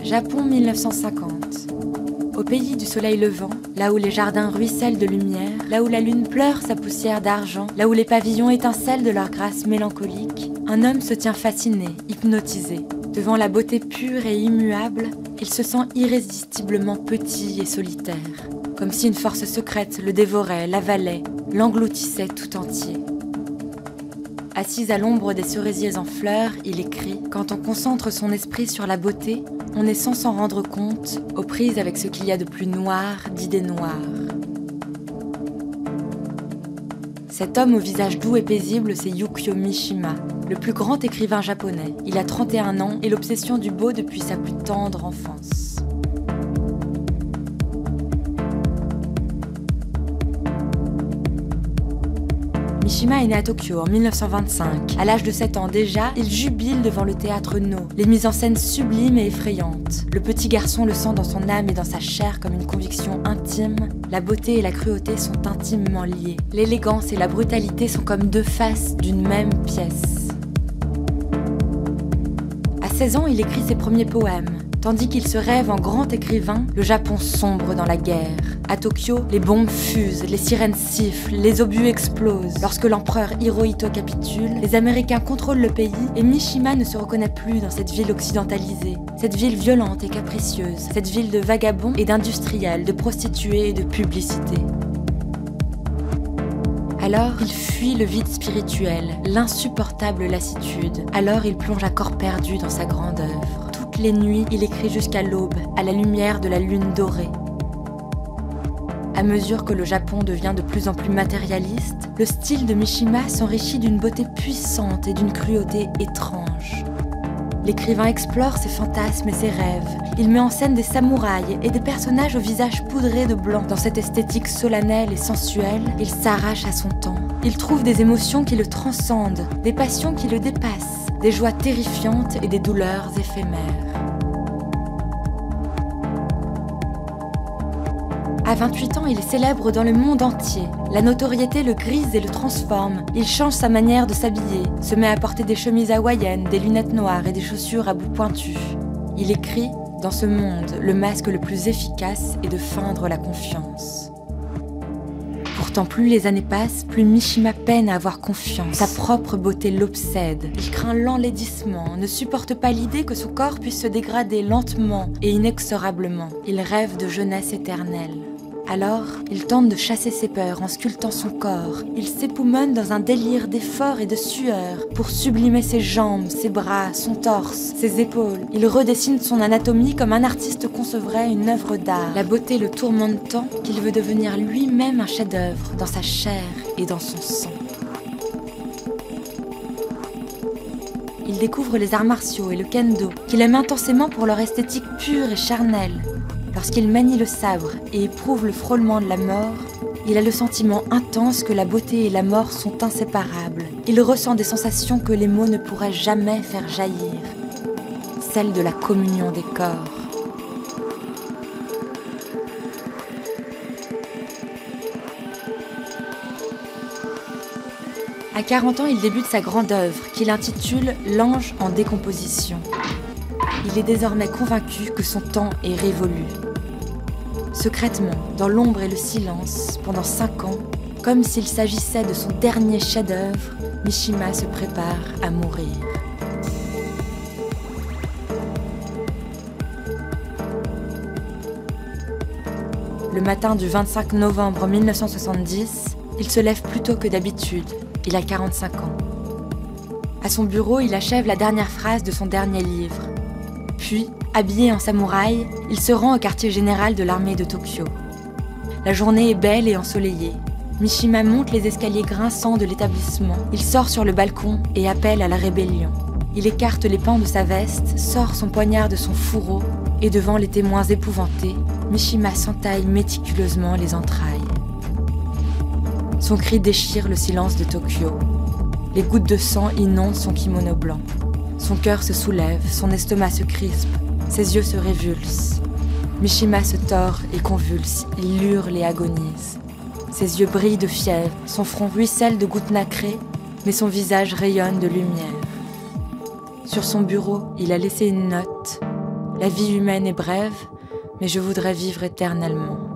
Japon 1950. Au pays du soleil levant, là où les jardins ruissellent de lumière, là où la lune pleure sa poussière d'argent, là où les pavillons étincellent de leur grâce mélancolique, un homme se tient fasciné, hypnotisé. Devant la beauté pure et immuable, il se sent irrésistiblement petit et solitaire, comme si une force secrète le dévorait, l'avalait, l'engloutissait tout entier. Assis à l'ombre des cerisiers en fleurs, il écrit « Quand on concentre son esprit sur la beauté, on est sans s'en rendre compte, aux prises avec ce qu'il y a de plus noir d'idées noires. » Cet homme au visage doux et paisible, c'est Yukio Mishima, le plus grand écrivain japonais. Il a 31 ans et l'obsession du beau depuis sa plus tendre enfance. Mishima est né à Tokyo en 1925. À l'âge de 7 ans déjà, il jubile devant le théâtre No, les mises en scène sublimes et effrayantes. Le petit garçon le sent dans son âme et dans sa chair comme une conviction intime. La beauté et la cruauté sont intimement liées. L'élégance et la brutalité sont comme deux faces d'une même pièce. À 16 ans, il écrit ses premiers poèmes. Tandis qu'il se rêve en grand écrivain, le Japon sombre dans la guerre. À Tokyo, les bombes fusent, les sirènes sifflent, les obus explosent. Lorsque l'empereur Hirohito capitule, les Américains contrôlent le pays et Mishima ne se reconnaît plus dans cette ville occidentalisée. Cette ville violente et capricieuse, cette ville de vagabonds et d'industriels, de prostituées et de publicités. Alors, il fuit le vide spirituel, l'insupportable lassitude. Alors, il plonge à corps perdu dans sa grande œuvre. Toutes les nuits, il écrit jusqu'à l'aube, à la lumière de la lune dorée. À mesure que le Japon devient de plus en plus matérialiste, le style de Mishima s'enrichit d'une beauté puissante et d'une cruauté étrange. L'écrivain explore ses fantasmes et ses rêves. Il met en scène des samouraïs et des personnages au visage poudré de blanc. Dans cette esthétique solennelle et sensuelle, il s'arrache à son temps. Il trouve des émotions qui le transcendent, des passions qui le dépassent, des joies terrifiantes et des douleurs éphémères. À 28 ans, il est célèbre dans le monde entier. La notoriété le grise et le transforme. Il change sa manière de s'habiller, se met à porter des chemises hawaïennes, des lunettes noires et des chaussures à bout pointu. Il écrit « Dans ce monde, le masque le plus efficace est de feindre la confiance ». Pourtant, plus les années passent, plus Mishima peine à avoir confiance. Sa propre beauté l'obsède. Il craint l'enlaidissement, ne supporte pas l'idée que son corps puisse se dégrader lentement et inexorablement. Il rêve de jeunesse éternelle. Alors, il tente de chasser ses peurs en sculptant son corps. Il s'époumonne dans un délire d'effort et de sueur pour sublimer ses jambes, ses bras, son torse, ses épaules. Il redessine son anatomie comme un artiste concevrait une œuvre d'art. La beauté le tourmente tant qu'il veut devenir lui-même un chef-d'œuvre dans sa chair et dans son sang. Il découvre les arts martiaux et le kendo, qu'il aime intensément pour leur esthétique pure et charnelle. Lorsqu'il manie le sabre et éprouve le frôlement de la mort, il a le sentiment intense que la beauté et la mort sont inséparables. Il ressent des sensations que les mots ne pourraient jamais faire jaillir, celles de la communion des corps. À 40 ans, il débute sa grande œuvre, qu'il intitule « L'ange en décomposition ». Il est désormais convaincu que son temps est révolu. Secrètement, dans l'ombre et le silence, pendant 5 ans, comme s'il s'agissait de son dernier chef-d'œuvre, Mishima se prépare à mourir. Le matin du 25 novembre 1970, il se lève plus tôt que d'habitude. Il a 45 ans. À son bureau, il achève la dernière phrase de son dernier livre. Puis, habillé en samouraï, il se rend au quartier général de l'armée de Tokyo. La journée est belle et ensoleillée. Mishima monte les escaliers grinçants de l'établissement. Il sort sur le balcon et appelle à la rébellion. Il écarte les pans de sa veste, sort son poignard de son fourreau et devant les témoins épouvantés, Mishima s'entaille méticuleusement les entrailles. Son cri déchire le silence de Tokyo. Les gouttes de sang inondent son kimono blanc. Son cœur se soulève, son estomac se crispe, ses yeux se révulsent. Mishima se tord et convulse, il hurle et agonise. Ses yeux brillent de fièvre, son front ruisselle de gouttes nacrées, mais son visage rayonne de lumière. Sur son bureau, il a laissé une note. La vie humaine est brève, mais je voudrais vivre éternellement.